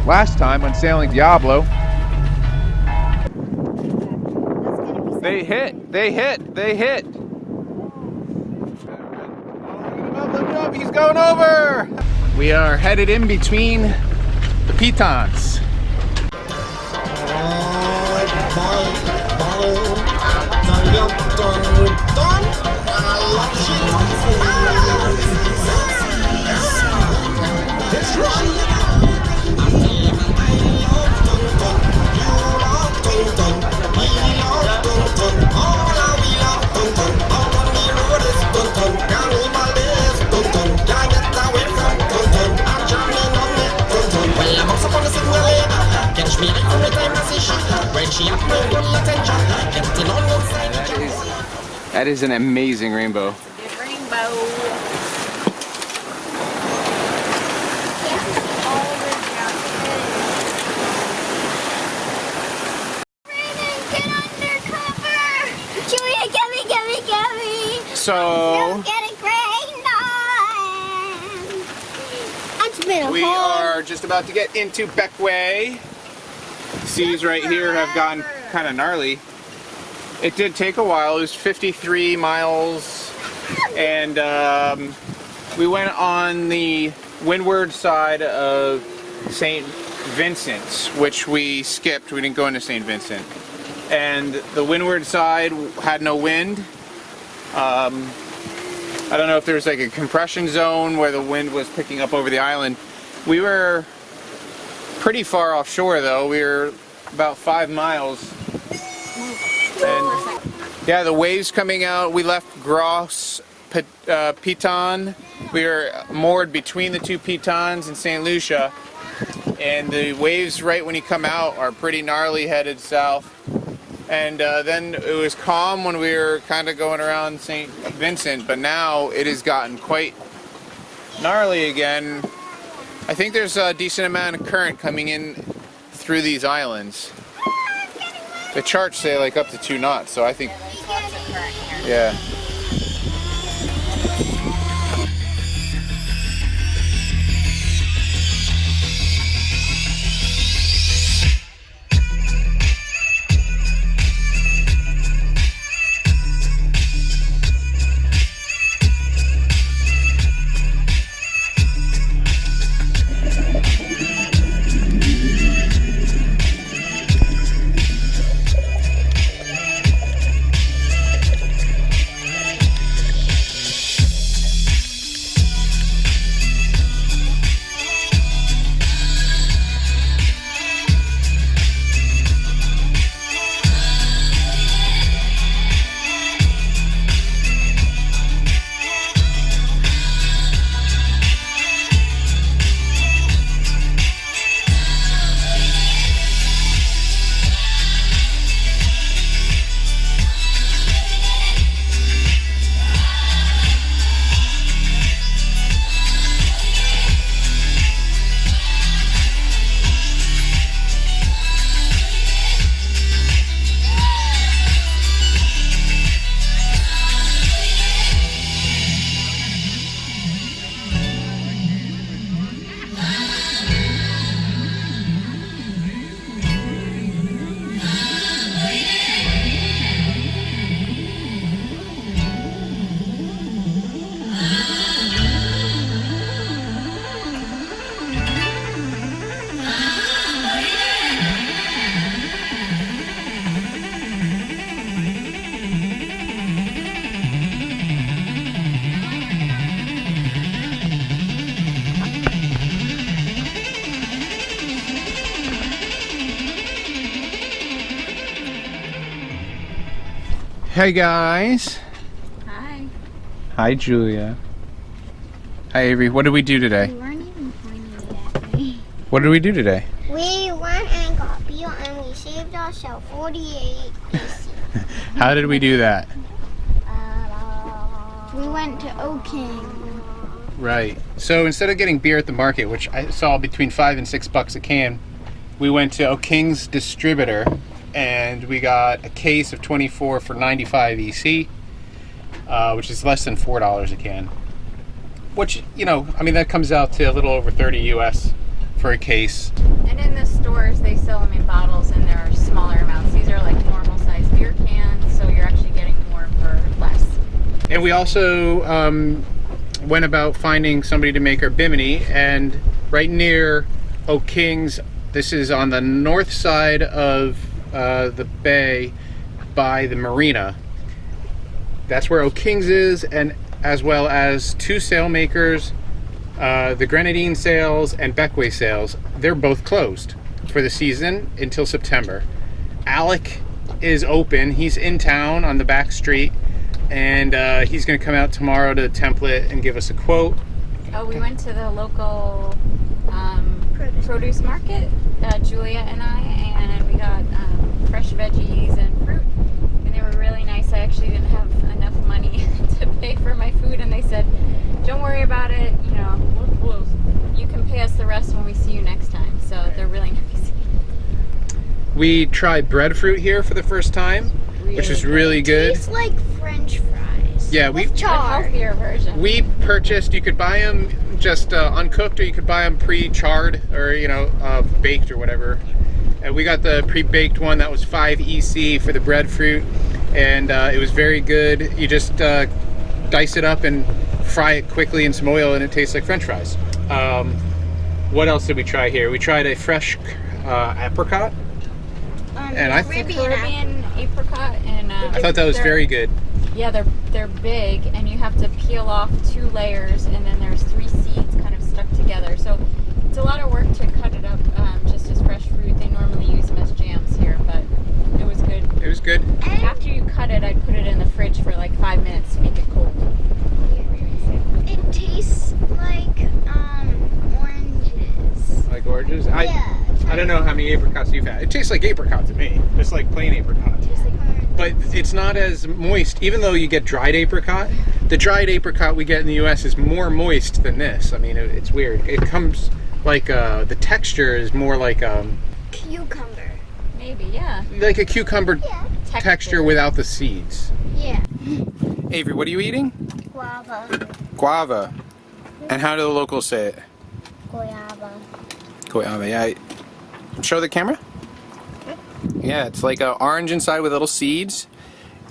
last time on sailing Diablo. They hit, they hit, they hit. Look at him up, he's going over. We are headed in between the pitons. That is an amazing rainbow. It's a rainbow. So we are just about to get into Bequia. Seas right here have gotten kind of gnarly. It did take a while. It was 53 miles, and we went on the windward side of St. Vincent's, which we skipped. We didn't go into St. Vincent. And the windward side had no wind. I don't know if there's like a compression zone where the wind was picking up over the island. We were pretty far offshore though. We were about 5 miles. And yeah, the waves coming out. We left Gross Piton. We were moored between the two pitons in St. Lucia. And the waves right when you come out are pretty gnarly, headed south. And then it was calm when we were kind of going around St. Vincent, but now it has gotten quite gnarly again. I think there's a decent amount of current coming in through these islands. The charts say like up to 2 knots, so I think, yeah. Hey guys. Hi. Hi Julia. Hi Avery. What did we do today? We weren't even pointing at me. What did we do today? We went and got beer and we saved ourselves 48 pieces. How did we do that? We went to Oking. Right. So instead of getting beer at the market, which I saw between $5 and $6 a can, we went to O'King's distributor and we got a case of 24 for 95 EC, which is less than $4 a can. Which, you know, I mean, that comes out to a little over 30 US for a case. And in the stores, they sell them in bottles, and they're smaller amounts. These are like normal size beer cans, so you're actually getting more for less. And we also went about finding somebody to make our bimini, and right near O'King's, this is on the north side of the bay by the marina. That's where O'King's is, and as well as two sail makers, the Grenadine Sails and Bequia Sails. They're both closed for the season until September. Alec is open. He's in town on the back street, and he's going to come out tomorrow to template and give us a quote. Oh, we went to the local produce market, Julia and I, and we got fresh veggies and fruit, and they were really nice. I actually didn't have enough money to pay for my food, and they said, don't worry about it, you know, you can pay us the rest when we see you next time. So they're really nice. We tried breadfruit here for the first time, which is really good. Tastes like French fries. Yeah, with A char. healthier version. we purchased, you could buy them just uncooked, or you could buy them pre-charred, or baked or whatever. And we got the pre-baked one that was 5 EC for the breadfruit, and it was very good. You just dice it up and fry it quickly in some oil, and it tastes like French fries. What else did we try here? We tried a fresh apricot, and I Caribbean apricot, and I thought that was very good. Yeah, they're big, and you have to peel off 2 layers, and then there's 3 seeds kind of stuck together. So it's a lot of work to cut it up just as fresh fruit. They normally use them as jams here, but it was good. It was good. After you cut it, I'd put it in the fridge for like 5 minutes to make it cold. It tastes like oranges. Like oranges? Yeah. I don't know how many apricots you've had. It tastes like apricot to me. Just like plain apricot. It tastes like oranges. But it's not as moist, even though you get dried apricot. The dried apricot we get in the US is more moist than this. I mean, it's weird. It comes like, the texture is more like Cucumber. Maybe, yeah. like a cucumber Yeah. texture without the seeds. Yeah. Avery, what are you eating? Guava. Guava. And how do the locals say it? Guava. Guava, yeah. Show the camera. Yeah, it's like a orange inside with little seeds,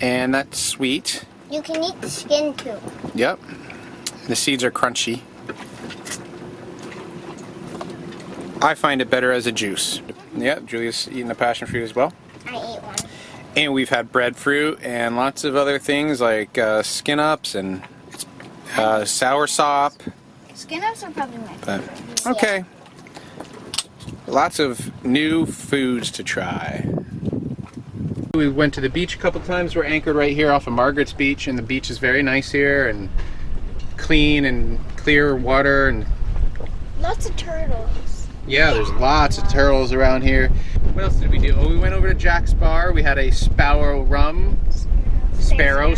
and that's sweet. You can eat the skin too. Yep. The seeds are crunchy. I find it better as a juice. Yep, Julia's eating the passion fruit as well. I ate one. And we've had breadfruit and lots of other things like skin ups and sour sop. Skin ups are probably my But, favorite. okay. Lots of new foods to try. We went to the beach a couple times. We're anchored right here off of Margaret's Beach, and the beach is very nice here and clean and clear water, and Lots of turtles. yeah, there's lots of turtles around here. What else did we do? Oh, we went over to Jack's Bar. We had a Sparrow rum, Sparrow,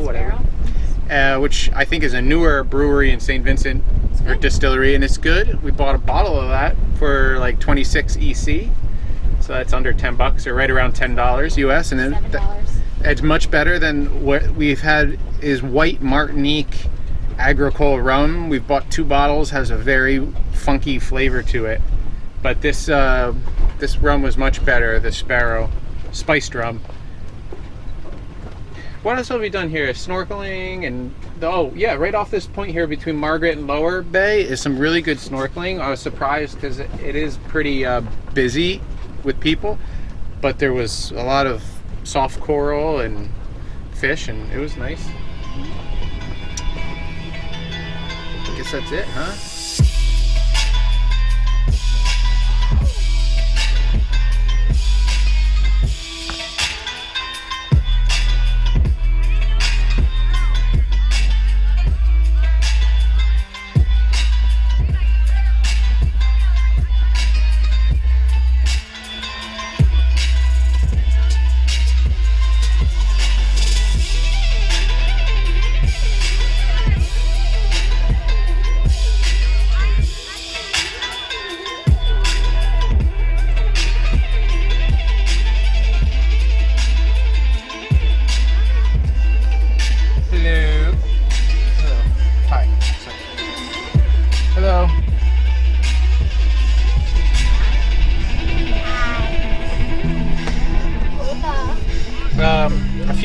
whatever, which I think is a newer brewery in St. Vincent, or distillery, and it's good. We bought a bottle of that for like 26 EC, so that's under 10 bucks, or right around $10 US, and then $7. it's much better than what we've had is White Martinique Agricole rum. We've bought 2 bottles, has a very funky flavor to it, but this this rum was much better, the Sparrow spiced rum. What else have we done here? Snorkeling, and oh yeah, right off this point here between Margaret and Lower Bay is some really good snorkeling. I was surprised because it is pretty busy with people, but there was a lot of soft coral and fish, and it was nice. I guess that's it, huh?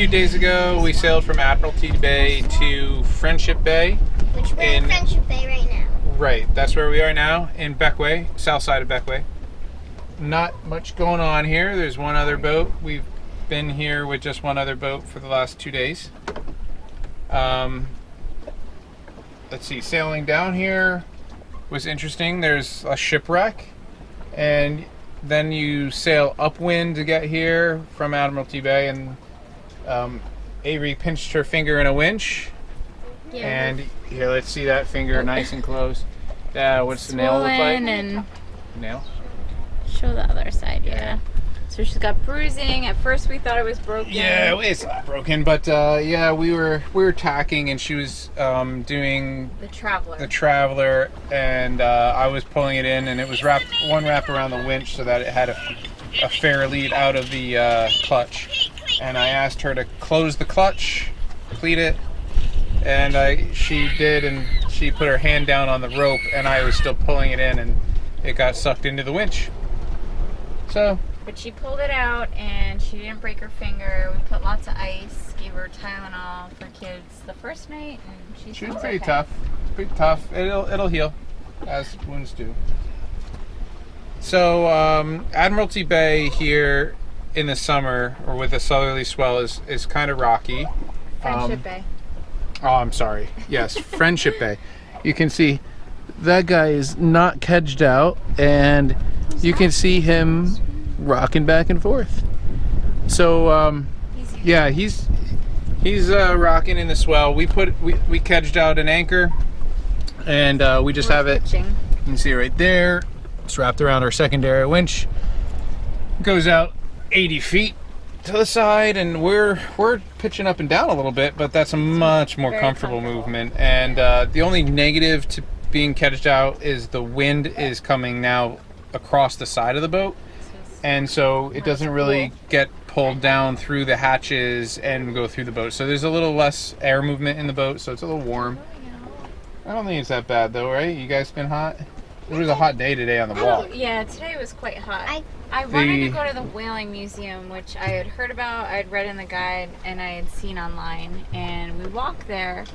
few days ago, we sailed from Admiralty Bay to Friendship Bay. Which we're in Friendship Bay right now. Right, that's where we are now, in Bequia, south side of Bequia. Not much going on here. There's one other boat. We've been here with just one other boat for the last 2 days. Let's see, sailing down here was interesting. There's a shipwreck, and then you sail upwind to get here from Admiralty Bay, and Avery pinched her finger in a winch. Yeah. And here, let's see that finger nice and close. What's the nail look like? And Nail? show the other side, yeah. So she's got bruising. At first we thought it was broken. Yeah, it's not broken, but yeah, we were tacking, and she was doing The Traveler. and I was pulling it in, and it was one wrap around the winch so that it had a fair lead out of the clutch. And I asked her to close the clutch, cleat it, and she did, and she put her hand down on the rope, and I was still pulling it in, and it got sucked into the winch. So. But she pulled it out, and she didn't break her finger. We put lots of ice, gave her Tylenol for kids the first night, and she was pretty tough. Pretty tough. It'll heal, as wounds do. So Admiralty Bay here in the summer, or with a southerly swell, is kind of rocky. Friendship Bay. Oh, I'm sorry. Yes, Friendship Bay. You can see that guy is not kedged out, and you can see him rocking back and forth. So yeah, he's rocking in the swell. We kedged out an anchor, and we just have it. You can see it right there. It's wrapped around our secondary winch. Goes out 80 feet to the side, and we're pitching up and down a little bit, but that's a much more comfortable movement. And the only negative to being kedged out is the wind is coming now across the side of the boat, and so it doesn't really get pulled down through the hatches and go through the boat. So there's a little less air movement in the boat, so it's a little warm. I don't think it's that bad though, right? You guys been hot? It was a hot day today on the walk. Yeah, today was quite hot. I wanted to go to the whaling museum, which I had heard about, I had read in the guide, and I had seen online. And we walked there,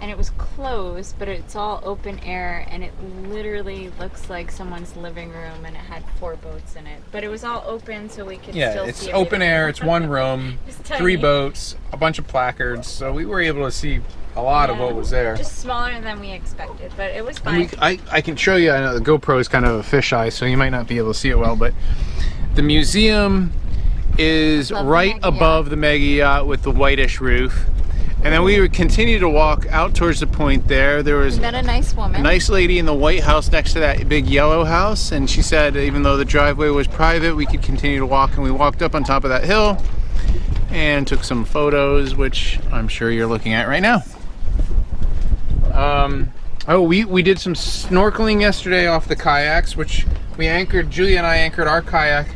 and it was closed, but it's all open air, and it literally looks like someone's living room, and it had 4 boats in it. But it was all open, so we could still see everything. Yeah, it's open air, it's one room, 3 boats, a bunch of placards, so we were able to see a lot of what was there. Just smaller than we expected, but it was fine. I can show you. I know the GoPro is kind of a fisheye, so you might not be able to see it well, but the museum is right above the mega yacht with the whitish roof. And then we would continue to walk out towards the point there. There was we met a nice woman. A nice lady in the white house next to that big yellow house, and she said even though the driveway was private, we could continue to walk, and we walked up on top of that hill and took some photos, which I'm sure you're looking at right now. We did some snorkeling yesterday off the kayaks, which we anchored, Julia and I anchored our kayak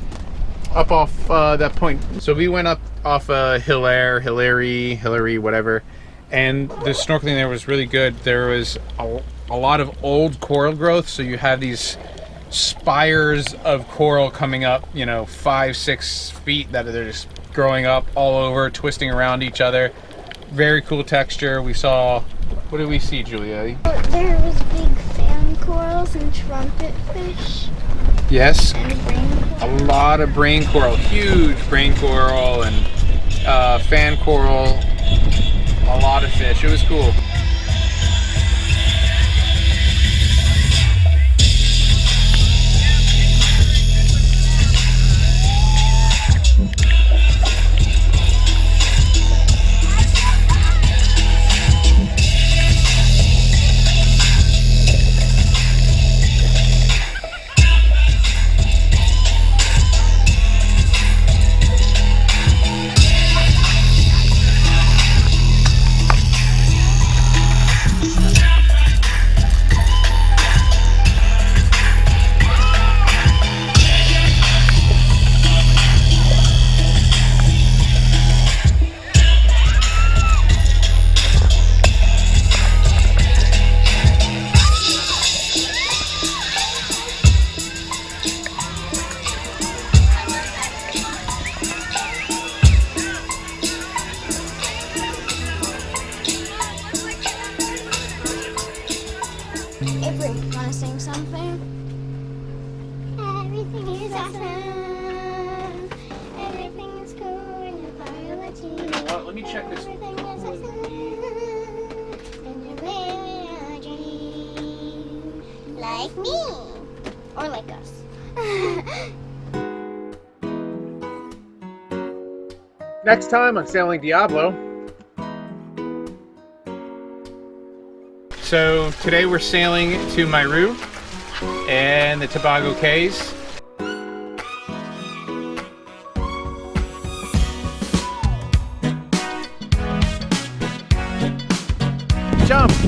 up off that point. So we went up off Hillary, whatever, and the snorkeling there was really good. There was a lot of old coral growth, so you have these spires of coral coming up, 5-6 feet that they're just growing up all over, twisting around each other. Very cool texture. We saw, what did we see, Julia? There was big fan corals and trumpet fish. Yes, And brain coral. a lot of brain coral, huge brain coral and fan coral, a lot of fish. It was cool. check this. Everything is a sun, and you're living a dream. Like me. Or like us. Next time on Sailing Diablo. So today we're sailing to Mairu and the Tobago Cays. Jump!